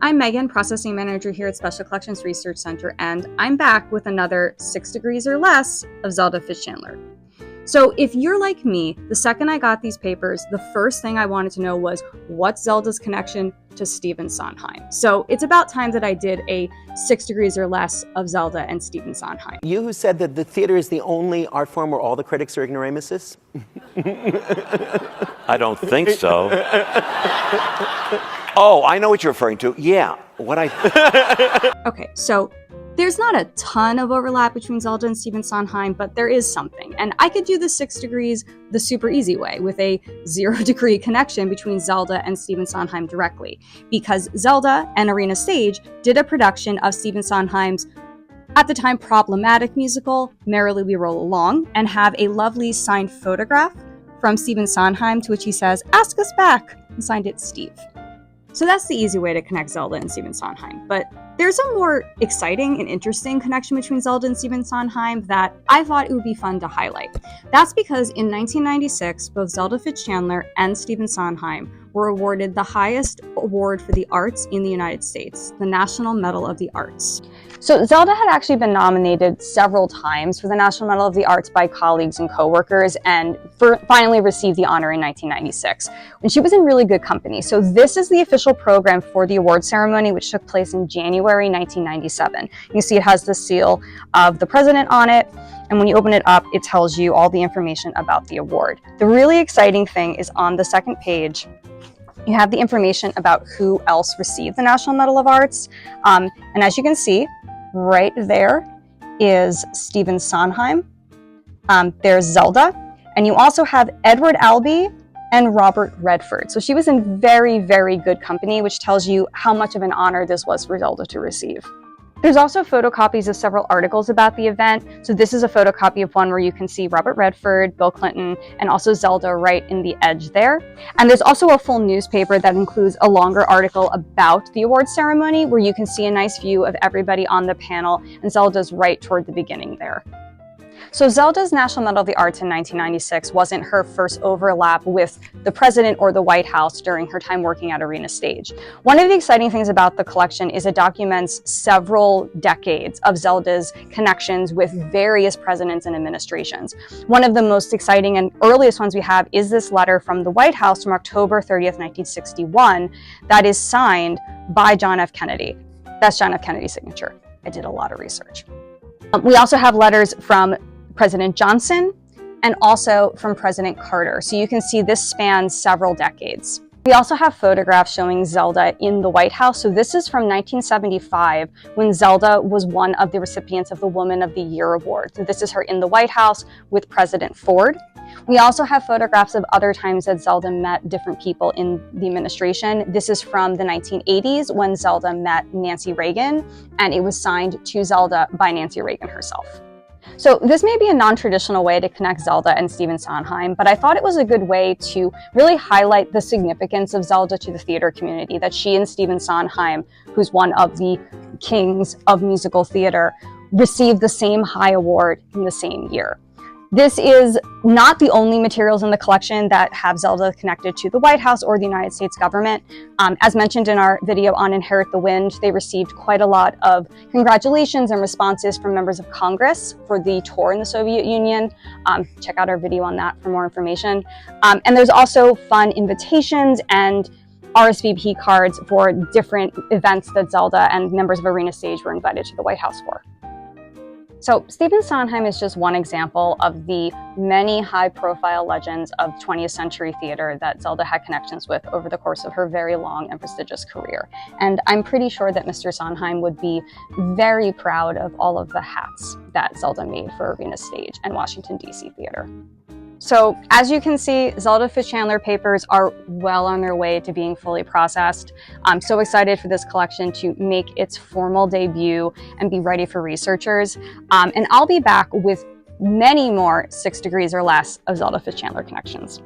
I'm Megan, Processing Manager here at Special Collections Research Center, and I'm back with another 6 degrees or less of Zelda Fichandler. So if you're like me, the second I got these papers, the first thing I wanted to know was, what's Zelda's connection to Stephen Sondheim? So it's about time that I did a 6 degrees or less of Zelda and Stephen Sondheim. You who said that the theater is the only art form where all the critics are ignoramuses? I don't think so. Oh, I know what you're referring to. Yeah, Okay, so there's not a ton of overlap between Zelda and Stephen Sondheim, but there is something. And I could do the 6 degrees the super easy way with a 0 degree connection between Zelda and Stephen Sondheim directly, because Zelda and Arena Stage did a production of Stephen Sondheim's, at the time, problematic musical, Merrily We Roll Along, and have a lovely signed photograph from Stephen Sondheim to which he says, "Ask us back," and signed it Steve. So that's the easy way to connect Zelda and Stephen Sondheim. But there's a more exciting and interesting connection between Zelda and Stephen Sondheim that I thought it would be fun to highlight. That's because in 1996, both Zelda Fichandler and Stephen Sondheim were awarded the highest award for the arts in the United States, the National Medal of the Arts. So Zelda had actually been nominated several times for the National Medal of the Arts by colleagues and coworkers, and finally received the honor in 1996, when she was in really good company. So this is the official program for the award ceremony, which took place in January 1997. You see it has the seal of the president on it, and when you open it up, it tells you all the information about the award. The really exciting thing is on the second page, you have the information about who else received the National Medal of Arts. And as you can see, right there is Stephen Sondheim. There's Zelda. And you also have Edward Albee and Robert Redford. So she was in very, very good company, which tells you how much of an honor this was for Zelda to receive. There's also photocopies of several articles about the event. So this is a photocopy of one where you can see Robert Redford, Bill Clinton, and also Zelda right in the edge there. And there's also a full newspaper that includes a longer article about the award ceremony where you can see a nice view of everybody on the panel, and Zelda's right toward the beginning there. So Zelda's National Medal of the Arts in 1996 wasn't her first overlap with the president or the White House during her time working at Arena Stage. One of the exciting things about the collection is it documents several decades of Zelda's connections with various presidents and administrations. One of the most exciting and earliest ones we have is this letter from the White House from October 30th, 1961, that is signed by John F. Kennedy. That's John F. Kennedy's signature. I did a lot of research. We also have letters from President Johnson and also from President Carter. So you can see this spans several decades. We also have photographs showing Zelda in the White House. So this is from 1975 when Zelda was one of the recipients of the Woman of the Year Award. So this is her in the White House with President Ford. We also have photographs of other times that Zelda met different people in the administration. This is from the 1980s when Zelda met Nancy Reagan, and it was signed to Zelda by Nancy Reagan herself. So this may be a non-traditional way to connect Zelda and Stephen Sondheim, but I thought it was a good way to really highlight the significance of Zelda to the theater community, that she and Stephen Sondheim, who's one of the kings of musical theater, received the same high award in the same year. This is not the only materials in the collection that have Zelda connected to the White House or the United States government. As mentioned in our video on Inherit the Wind, they received quite a lot of congratulations and responses from members of Congress for the tour in the Soviet Union. Check out our video on that for more information. And there's also fun invitations and RSVP cards for different events that Zelda and members of Arena Stage were invited to the White House for. So Stephen Sondheim is just one example of the many high-profile legends of 20th century theater that Zelda had connections with over the course of her very long and prestigious career. And I'm pretty sure that Mr. Sondheim would be very proud of all of the hats that Zelda made for Arena Stage and Washington, D.C. theater. So as you can see, Zelda Fichandler papers are well on their way to being fully processed. I'm so excited for this collection to make its formal debut and be ready for researchers. And I'll be back with many more 6 degrees or less of Zelda Fichandler connections.